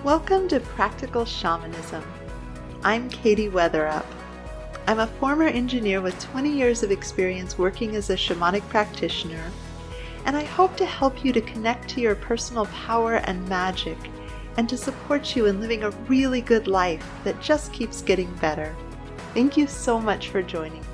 Welcome to Practical Shamanism. I'm Katie Weatherup. I'm a former engineer with 20 years of experience working as a shamanic practitioner, and I hope to help you to connect to your personal power and magic and to support you in living a really good life that just keeps getting better. Thank you so much for joining me.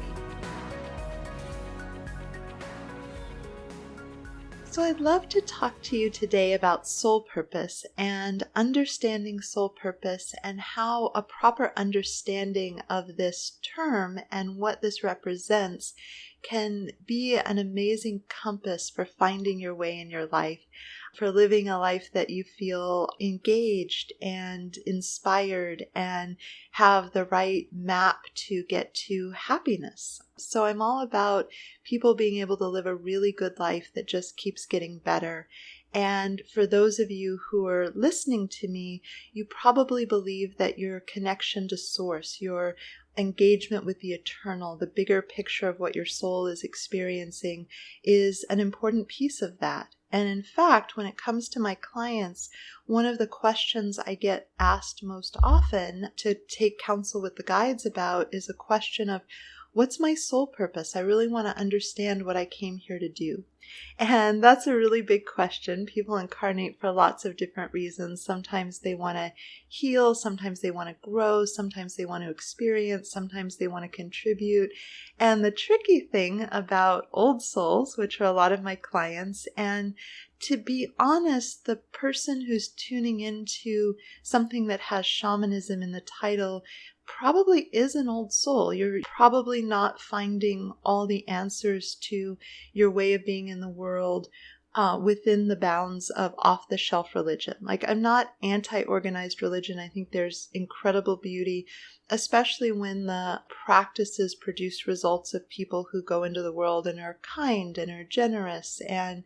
So I'd love to talk to you today about soul purpose and understanding soul purpose and how a proper understanding of this term and what this represents can be an amazing compass for finding your way in your life, for living a life that you feel engaged and inspired and have the right map to get to happiness. So I'm all about people being able to live a really good life that just keeps getting better. And for those of you who are listening to me, you probably believe that your connection to Source, your engagement with the eternal, the bigger picture of what your soul is experiencing, is an important piece of that. And in fact, when it comes to my clients, one of the questions I get asked most often to take counsel with the guides about is a question of, what's my soul purpose? I really want to understand what I came here to do. And that's a really big question. People incarnate for lots of different reasons. Sometimes they want to heal, sometimes they want to grow, sometimes they want to experience, sometimes they want to contribute. And the tricky thing about old souls, which are a lot of my clients, and to be honest, the person who's tuning into something that has shamanism in the title probably is an old soul. You're probably not finding all the answers to your way of being in the world within the bounds of off-the-shelf religion. Like, I'm not anti-organized religion. I think there's incredible beauty, especially when the practices produce results of people who go into the world and are kind and are generous and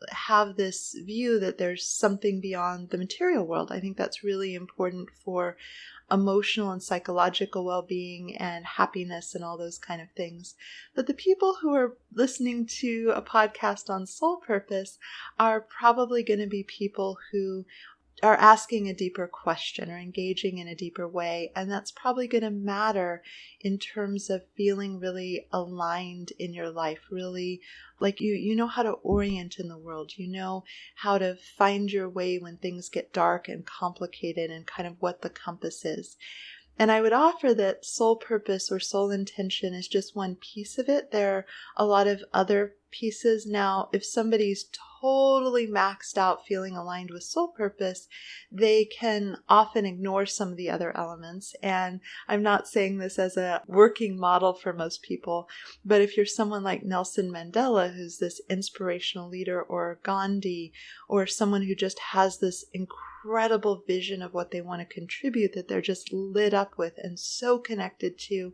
have this view that there's something beyond the material world. I think that's really important for emotional and psychological well-being and happiness and all those kind of things. But the people who are listening to a podcast on soul purpose are probably going to be people who are asking a deeper question or engaging in a deeper way. And that's probably going to matter in terms of feeling really aligned in your life, really like you know how to orient in the world. You know how to find your way when things get dark and complicated and kind of what the compass is. And I would offer that soul purpose or soul intention is just one piece of it. There are a lot of other pieces. Now, if somebody's totally maxed out feeling aligned with soul purpose, they can often ignore some of the other elements. And I'm not saying this as a working model for most people, but if you're someone like Nelson Mandela, who's this inspirational leader, or Gandhi, or someone who just has this incredible vision of what they want to contribute that they're just lit up with and so connected to,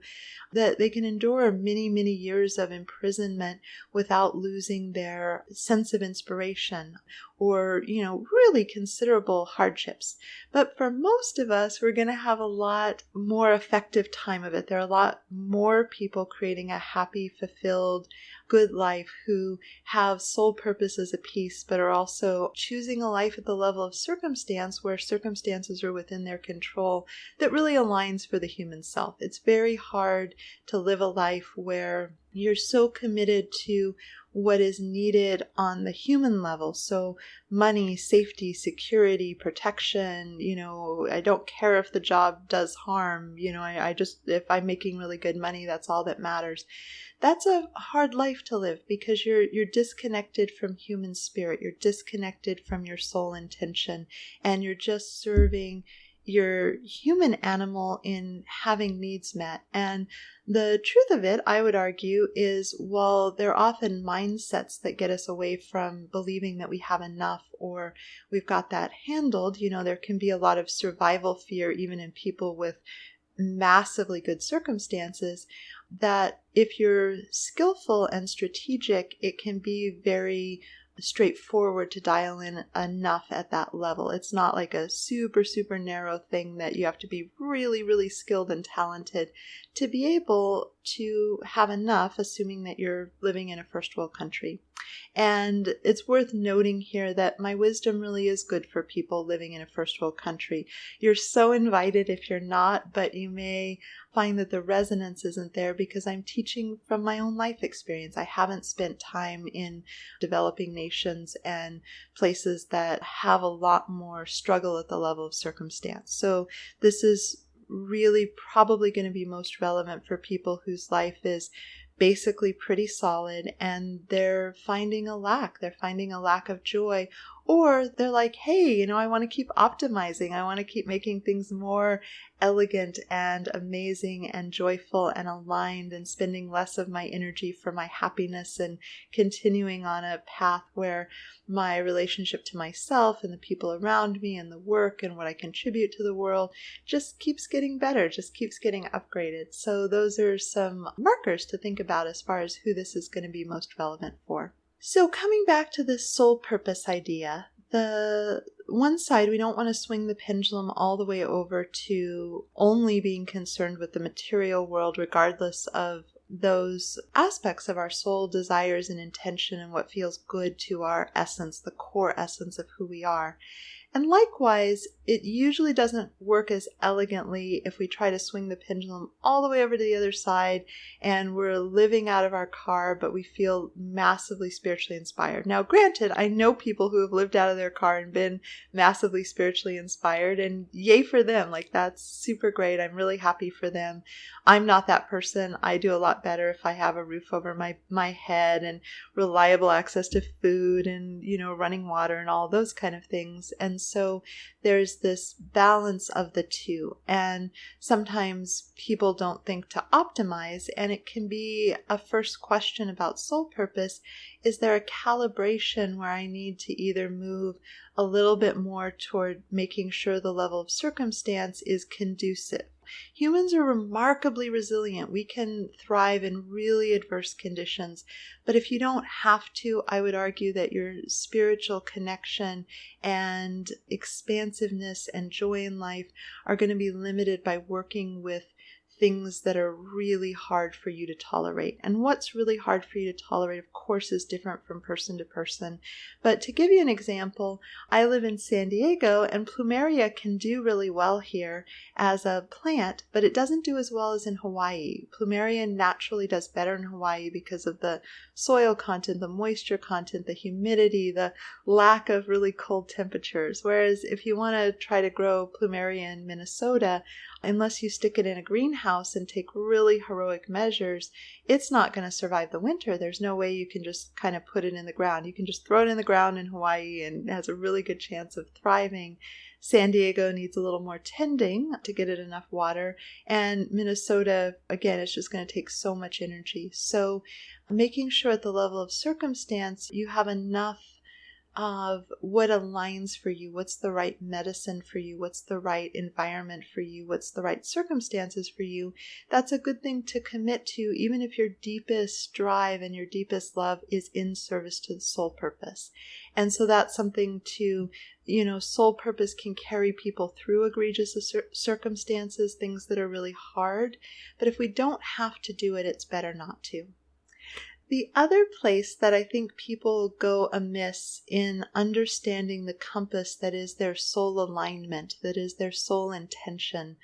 that they can endure many, many years of imprisonment without losing their sense of inspiration or, really considerable hardships. But for most of us, we're going to have a lot more effective time of it. There are a lot more people creating a happy, fulfilled, good life who have soul purpose as a piece, but are also choosing a life at the level of circumstance where circumstances are within their control that really aligns for the human self. It's very hard to live a life where you're so committed to what is needed on the human level. So money, safety, security, protection, I don't care if the job does harm, I just, if I'm making really good money, that's all that matters. That's a hard life to live because you're disconnected from human spirit. You're disconnected from your soul intention, and you're just serving your human animal in having needs met. And the truth of it, I would argue, is while there are often mindsets that get us away from believing that we have enough or we've got that handled, there can be a lot of survival fear even in people with massively good circumstances, that if you're skillful and strategic, it can be very straightforward to dial in enough at that level. It's not like a super, super narrow thing that you have to be really, really skilled and talented to be able to have enough, assuming that you're living in a first world country. And it's worth noting here that my wisdom really is good for people living in a first world country. You're so invited if you're not, but you may find that the resonance isn't there because I'm teaching from my own life experience. I haven't spent time in developing nations and places that have a lot more struggle at the level of circumstance. So this is really probably going to be most relevant for people whose life is basically pretty solid and they're finding a lack. They're finding a lack of joy, or they're like, hey, I want to keep optimizing. I want to keep making things more elegant and amazing and joyful and aligned and spending less of my energy for my happiness and continuing on a path where my relationship to myself and the people around me and the work and what I contribute to the world just keeps getting better, just keeps getting upgraded. So those are some markers to think about as far as who this is going to be most relevant for. So coming back to this soul purpose idea, the one side, we don't want to swing the pendulum all the way over to only being concerned with the material world, regardless of those aspects of our soul desires and intention and what feels good to our essence, the core essence of who we are. And likewise, it usually doesn't work as elegantly if we try to swing the pendulum all the way over to the other side and we're living out of our car, but we feel massively spiritually inspired. Now, granted, I know people who have lived out of their car and been massively spiritually inspired, and yay for them. Like, that's super great. I'm really happy for them. I'm not that person. I do a lot better if I have a roof over my head and reliable access to food and, running water and all those kind of things. And so there's this balance of the two. And sometimes people don't think to optimize, and it can be a first question about soul purpose. Is there a calibration where I need to either move a little bit more toward making sure the level of circumstance is conducive? Humans are remarkably resilient. We can thrive in really adverse conditions. But if you don't have to, I would argue that your spiritual connection and expansiveness and joy in life are going to be limited by working with things that are really hard for you to tolerate. And what's really hard for you to tolerate, of course, is different from person to person. But to give you an example, I live in San Diego, and plumeria can do really well here as a plant, but it doesn't do as well as in Hawaii. Plumeria naturally does better in Hawaii because of the soil content, the moisture content, the humidity, the lack of really cold temperatures. Whereas if you want to try to grow plumeria in Minnesota, unless you stick it in a greenhouse and take really heroic measures, it's not going to survive the winter. There's no way you can just kind of put it in the ground. You can just throw it in the ground in Hawaii and it has a really good chance of thriving. San Diego needs a little more tending to get it enough water. And Minnesota, again, it's just going to take so much energy. So making sure at the level of circumstance, you have enough of what aligns for you, what's the right medicine for you, what's the right environment for you, what's the right circumstances for you. That's a good thing to commit to, even if your deepest drive and your deepest love is in service to the soul purpose. And so that's something to, soul purpose can carry people through egregious circumstances, things that are really hard. But if we don't have to do it, it's better not to. The other place that I think people go amiss in understanding the compass that is their soul alignment, that is their soul intention,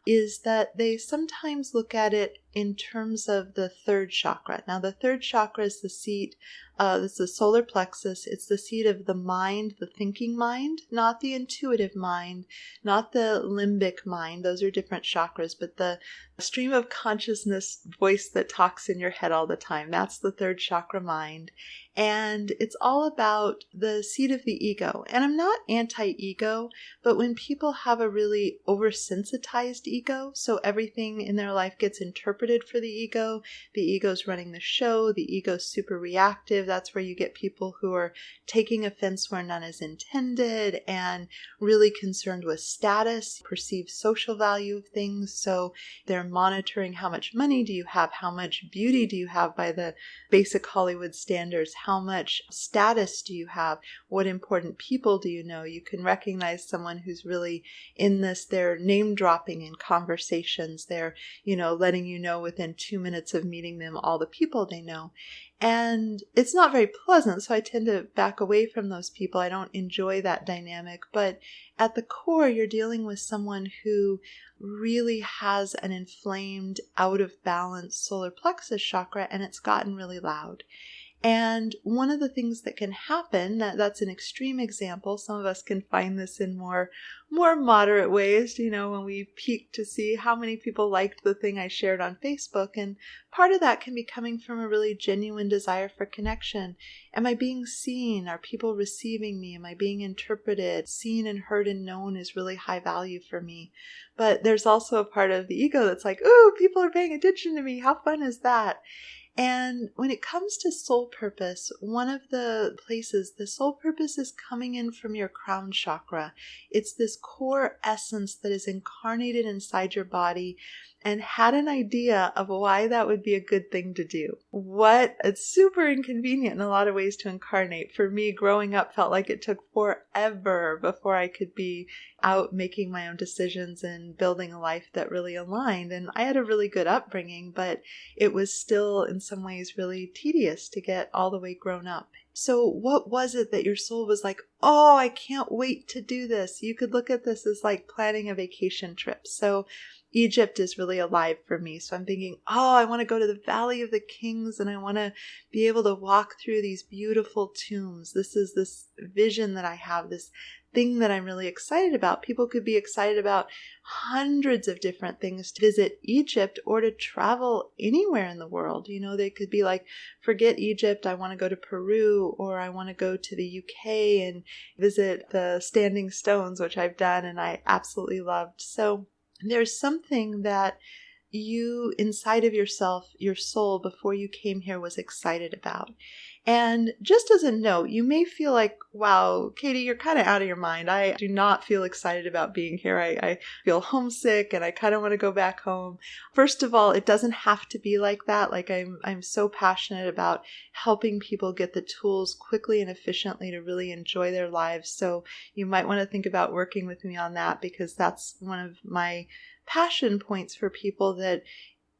is that they sometimes look at it in terms of the third chakra. Now, the third chakra is the seat, it's the solar plexus. It's the seat of the mind, the thinking mind, not the intuitive mind, not the limbic mind. Those are different chakras, but the stream of consciousness voice that talks in your head all the time. That's the third chakra mind. And it's all about the seat of the ego. And I'm not anti-ego, but when people have a really oversensitized ego, so everything in their life gets interpreted for the ego's running the show, the ego's super reactive. That's where you get people who are taking offense where none is intended and really concerned with status, perceived social value of things. So they're monitoring how much money do you have, how much beauty do you have by the basic Hollywood standards, how much status do you have, what important people do you know. You can recognize someone who's really in this, they're name dropping in conversations, they're, letting you know know within 2 minutes of meeting them all the people they know. And it's not very pleasant, so I tend to back away from those people. I don't enjoy that dynamic. But at the core, you're dealing with someone who really has an inflamed, out of balance solar plexus chakra, and it's gotten really loud. And one of the things that can happen, that's an extreme example. Some of us can find this in more moderate ways, when we peek to see how many people liked the thing I shared on Facebook. And part of that can be coming from a really genuine desire for connection. Am I being seen? Are people receiving me? Am I being interpreted? Seen and heard and known is really high value for me. But there's also a part of the ego that's like, ooh, people are paying attention to me. How fun is that? And when it comes to soul purpose, one of the places the soul purpose is coming in from your crown chakra. It's this core essence that is incarnated inside your body and had an idea of why that would be a good thing to do. It's super inconvenient in a lot of ways to incarnate. For me, growing up felt like it took forever before I could be out making my own decisions and building a life that really aligned. And I had a really good upbringing, but it was still in some ways really tedious to get all the way grown up. So what was it that your soul was like, oh, I can't wait to do this? You could look at this as like planning a vacation trip. So Egypt is really alive for me. So I'm thinking, oh, I want to go to the Valley of the Kings and I want to be able to walk through these beautiful tombs. This is this vision that I have, this thing that I'm really excited about. People could be excited about hundreds of different things to visit Egypt or to travel anywhere in the world. They could be like, forget Egypt, I want to go to Peru, or I want to go to the UK and visit the Standing Stones, which I've done and I absolutely loved. So there's something that you inside of yourself, your soul, before you came here was excited about. And just as a note, you may feel like, wow, Katie, you're kind of out of your mind. I do not feel excited about being here. I feel homesick and I kind of want to go back home. First of all, it doesn't have to be like that. Like I'm so passionate about helping people get the tools quickly and efficiently to really enjoy their lives. So you might want to think about working with me on that, because that's one of my passion points for people, that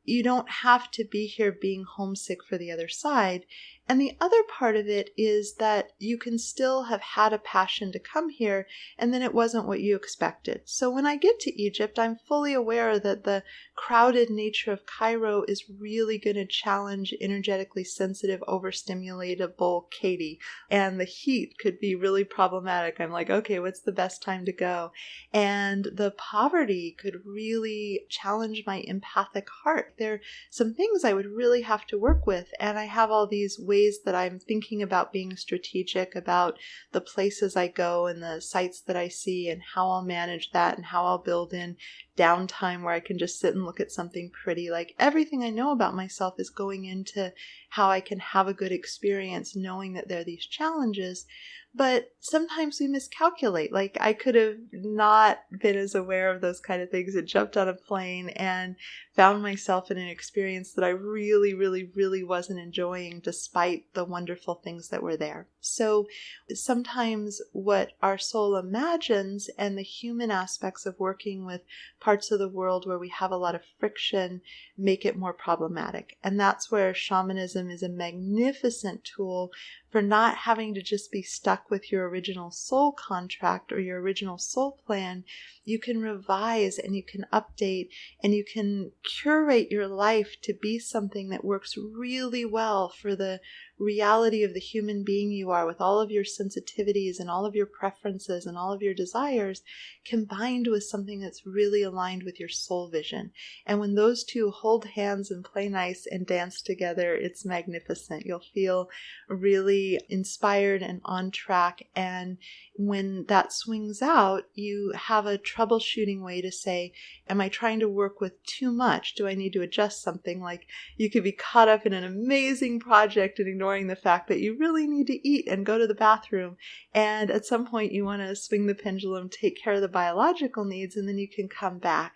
you don't have to be here being homesick for the other side. And the other part of it is that you can still have had a passion to come here, and then it wasn't what you expected. So when I get to Egypt, I'm fully aware that the crowded nature of Cairo is really going to challenge energetically sensitive, overstimulatable Katie. And the heat could be really problematic. I'm like, okay, what's the best time to go? And the poverty could really challenge my empathic heart. There are some things I would really have to work with. And I have all these ways that I'm thinking about being strategic about the places I go and the sites that I see and how I'll manage that and how I'll build in downtime where I can just sit and look at something pretty. Like everything I know about myself is going into how I can have a good experience knowing that there are these challenges. But sometimes we miscalculate. Like I could have not been as aware of those kind of things and jumped on a plane and found myself in an experience that I really, really, really wasn't enjoying despite the wonderful things that were there. So sometimes what our soul imagines and the human aspects of working with parts of the world where we have a lot of friction make it more problematic. And that's where shamanism is a magnificent tool for not having to just be stuck with your original soul contract or your original soul plan. You can revise and you can update and you can curate your life to be something that works really well for the reality of the human being you are, with all of your sensitivities and all of your preferences and all of your desires, combined with something that's really aligned with your soul vision. And when those two hold hands and play nice and dance together, it's magnificent. You'll feel really inspired and on track. And when that swings out, you have a troubleshooting way to say, am I trying to work with too much? Do I need to adjust something? Like you could be caught up in an amazing project and ignoring the fact that you really need to eat and go to the bathroom. And at some point you want to swing the pendulum, take care of the biological needs, and then you can come back.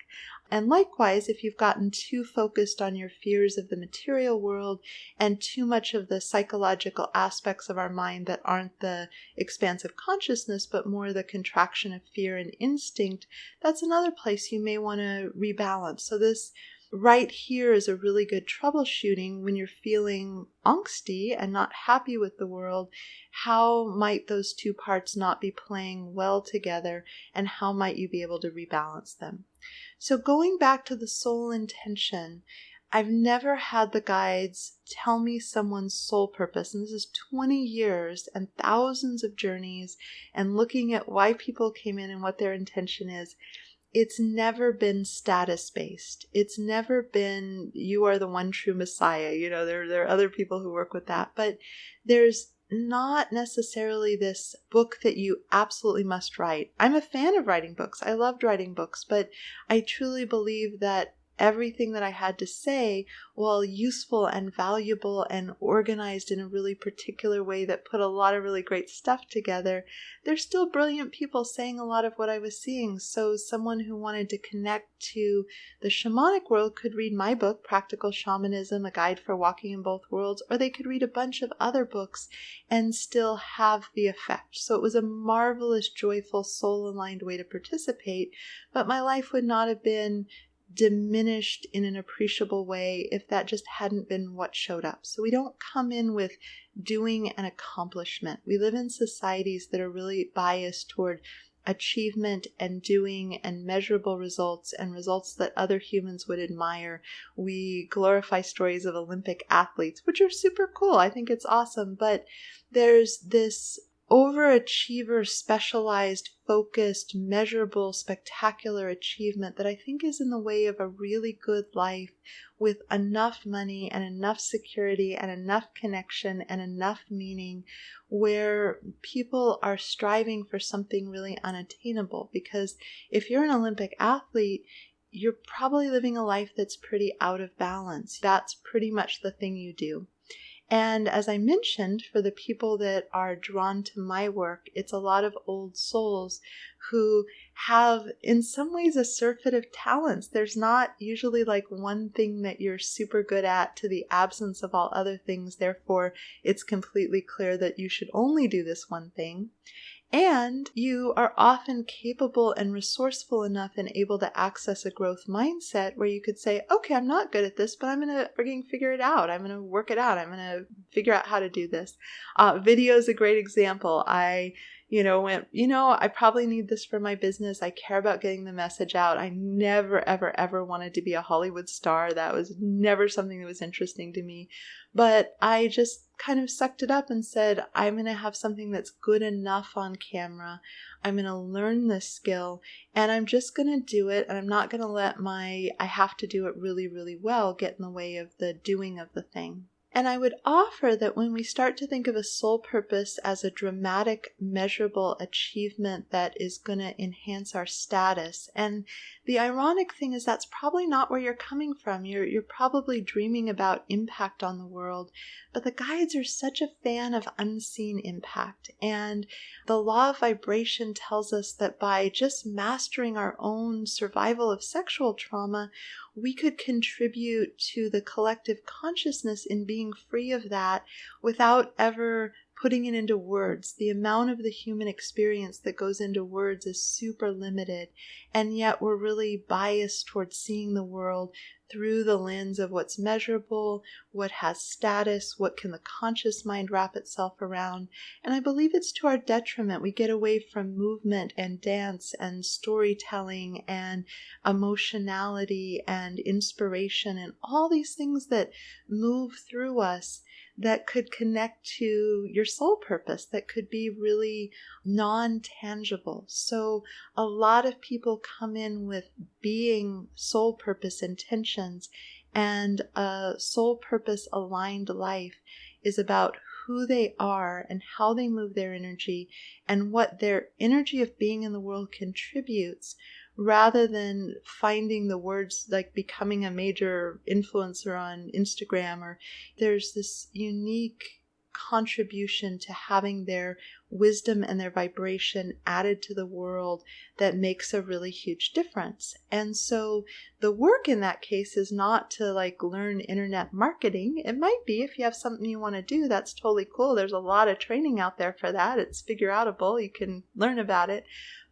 And likewise, if you've gotten too focused on your fears of the material world and too much of the psychological aspects of our mind that aren't the expansive consciousness, but more the contraction of fear and instinct, that's another place you may want to rebalance. So this right here is a really good troubleshooting when you're feeling angsty and not happy with the world. How might those two parts not be playing well together, and how might you be able to rebalance them? So going back to the soul intention, I've never had the guides tell me someone's soul purpose, and this is 20 years and thousands of journeys and looking at why people came in and what their intention is. It's never been status-based. It's never been, you are the one true Messiah. There are other people who work with that, but there's not necessarily this book that you absolutely must write. I'm a fan of writing books. I loved writing books, but I truly believe that everything that I had to say, while useful and valuable and organized in a really particular way that put a lot of really great stuff together, there's still brilliant people saying a lot of what I was seeing. So someone who wanted to connect to the shamanic world could read my book, Practical Shamanism, A Guide for Walking in Both Worlds, or they could read a bunch of other books and still have the effect. So it was a marvelous, joyful, soul-aligned way to participate, but my life would not have been diminished in an appreciable way if that just hadn't been what showed up. So we don't come in with doing an accomplishment. We live in societies that are really biased toward achievement and doing and measurable results and results that other humans would admire. We glorify stories of Olympic athletes, which are super cool. I think it's awesome. But there's this overachiever, specialized, focused, measurable, spectacular achievement that I think is in the way of a really good life with enough money and enough security and enough connection and enough meaning, where people are striving for something really unattainable. Because if you're an Olympic athlete, you're probably living a life that's pretty out of balance. That's pretty much the thing you do. And as I mentioned, for the people that are drawn to my work, it's a lot of old souls who have, in some ways, a surfeit of talents. There's not usually like one thing that you're super good at to the absence of all other things. Therefore, it's completely clear that you should only do this one thing. And you are often capable and resourceful enough and able to access a growth mindset where you could say, okay, I'm not good at this, but I'm going to freaking figure it out. I'm going to work it out. I'm going to figure out how to do this. Video is a great example. I probably need this for my business. I care about getting the message out. I never, ever, ever wanted to be a Hollywood star. That was never something that was interesting to me. But I just kind of sucked it up and said, I'm going to have something that's good enough on camera. I'm going to learn this skill and I'm just going to do it. And I'm not going to let I have to do it really, really well get in the way of the doing of the thing. And I would offer that when we start to think of a soul purpose as a dramatic, measurable achievement that is going to enhance our status, and the ironic thing is that's probably not where you're coming from. You're probably dreaming about impact on the world, but the guides are such a fan of unseen impact. And the law of vibration tells us that by just mastering our own survival of sexual trauma, we could contribute to the collective consciousness in being free of that without ever putting it into words. The amount of the human experience that goes into words is super limited, and yet we're really biased towards seeing the world through the lens of what's measurable, what has status, what can the conscious mind wrap itself around. And I believe it's to our detriment. We get away from movement and dance and storytelling and emotionality and inspiration and all these things that move through us that could connect to your soul purpose, that could be really non-tangible. So a lot of people come in with being soul purpose intentions, and a soul purpose aligned life is about who they are and how they move their energy and what their energy of being in the world contributes, rather than finding the words like becoming a major influencer on Instagram. Or there's this unique contribution to having their wisdom and their vibration added to the world that makes a really huge difference. And so the work in that case is not to learn internet marketing. It might be if you have something you want to do, that's totally cool. There's a lot of training out there for that. It's figure outable. You can learn about it.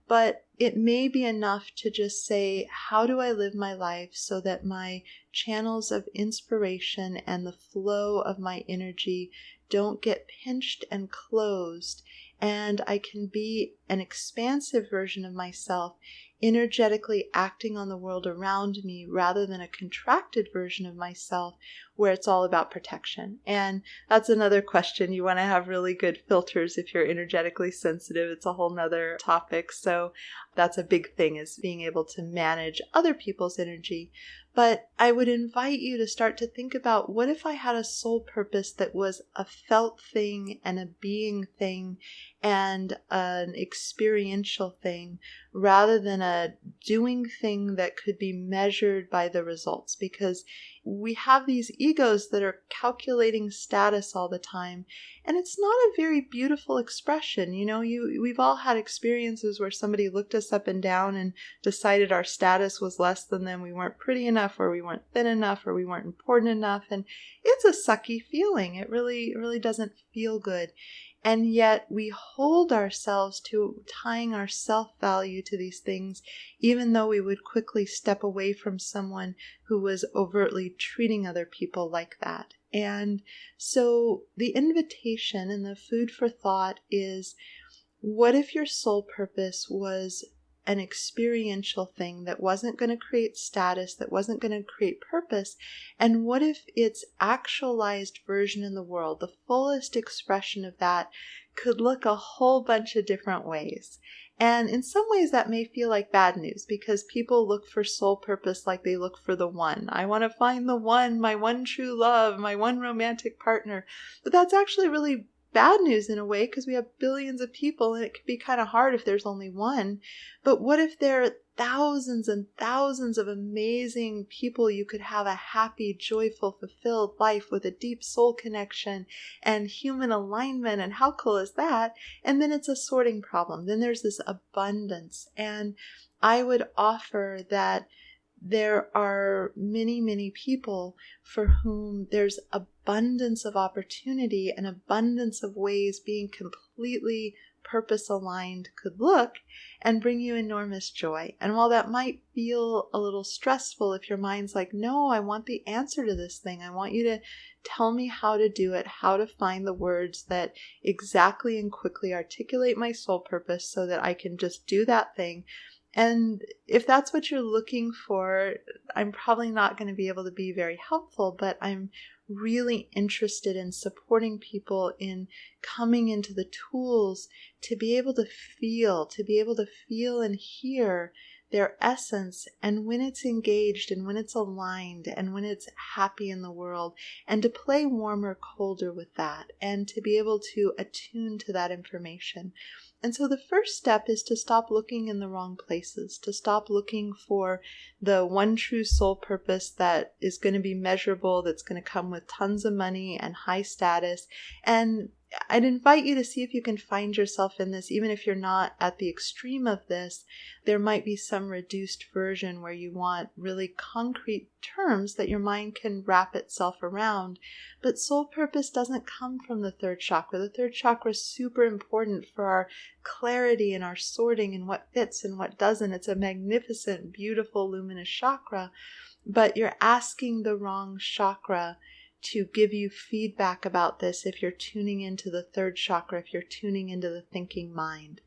But it may be enough to just say, how do I live my life so that my channels of inspiration and the flow of my energy don't get pinched and closed, and I can be an expansive version of myself, energetically acting on the world around me rather than a contracted version of myself where it's all about protection. And that's another question. You want to have really good filters if you're energetically sensitive. It's a whole nother topic. So that's a big thing, is being able to manage other people's energy. But I would invite you to start to think about, what if I had a soul purpose that was a felt thing and a being thing and an experiential thing rather than a doing thing that could be measured by the results? Because we have these egos that are calculating status all the time, and it's not a very beautiful expression. We've all had experiences where somebody looked us up and down and decided our status was less than them. We weren't pretty enough, or we weren't thin enough, or we weren't important enough, and it's a sucky feeling. It really doesn't feel good. And yet we hold ourselves to tying our self-value to these things, even though we would quickly step away from someone who was overtly treating other people like that. And so the invitation and the food for thought is, what if your soul purpose was an experiential thing that wasn't going to create status, that wasn't going to create purpose? And what if its actualized version in the world, the fullest expression of that, could look a whole bunch of different ways? And in some ways that may feel like bad news, because people look for soul purpose like they look for the one. I want to find the one, my one true love, my one romantic partner. But that's actually really bad news in a way, because we have billions of people and it can be kind of hard if there's only one. But what if there are thousands and thousands of amazing people you could have a happy, joyful, fulfilled life with a deep soul connection and human alignment? And how cool is that? And then it's a sorting problem. Then there's this abundance. And I would offer that there are many, many people for whom there's abundance of opportunity and abundance of ways being completely purpose aligned could look and bring you enormous joy. And while that might feel a little stressful if your mind's like, no, I want the answer to this thing. I want you to tell me how to do it, how to find the words that exactly and quickly articulate my soul purpose so that I can just do that thing. And if that's what you're looking for, I'm probably not going to be able to be very helpful, but I'm really interested in supporting people in coming into the tools to be able to feel and hear their essence, and when it's engaged and when it's aligned and when it's happy in the world, and to play warmer, colder with that, and to be able to attune to that information. And so the first step is to stop looking in the wrong places, to stop looking for the one true soul purpose that is going to be measurable, that's going to come with tons of money and high status. And I'd invite you to see if you can find yourself in this, even if you're not at the extreme of this. There might be some reduced version where you want really concrete terms that your mind can wrap itself around. But soul purpose doesn't come from the third chakra. The third chakra is super important for our clarity and our sorting and what fits and what doesn't. It's a magnificent, beautiful, luminous chakra, but you're asking the wrong chakra to give you feedback about this if you're tuning into the third chakra, if you're tuning into the thinking mind.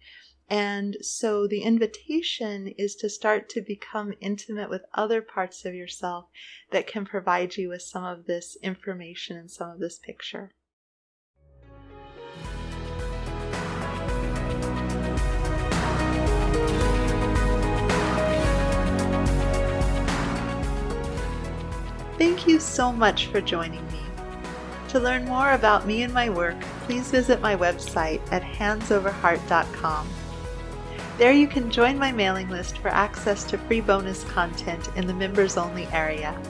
And so the invitation is to start to become intimate with other parts of yourself that can provide you with some of this information and some of this picture. Thank you so much for joining me. To learn more about me and my work, please visit my website at handsoverheart.com. There you can join my mailing list for access to free bonus content in the members-only area.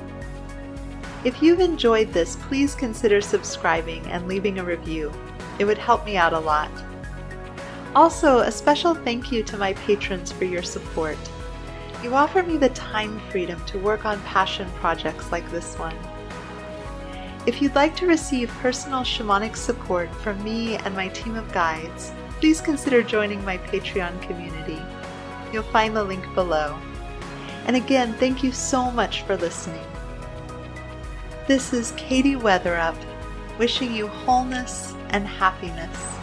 If you've enjoyed this, please consider subscribing and leaving a review. It would help me out a lot. Also, a special thank you to my patrons for your support. You offer me the time freedom to work on passion projects like this one. If you'd like to receive personal shamanic support from me and my team of guides, please consider joining my Patreon community. You'll find the link below. And again, thank you so much for listening. This is Katie Weatherup, wishing you wholeness and happiness.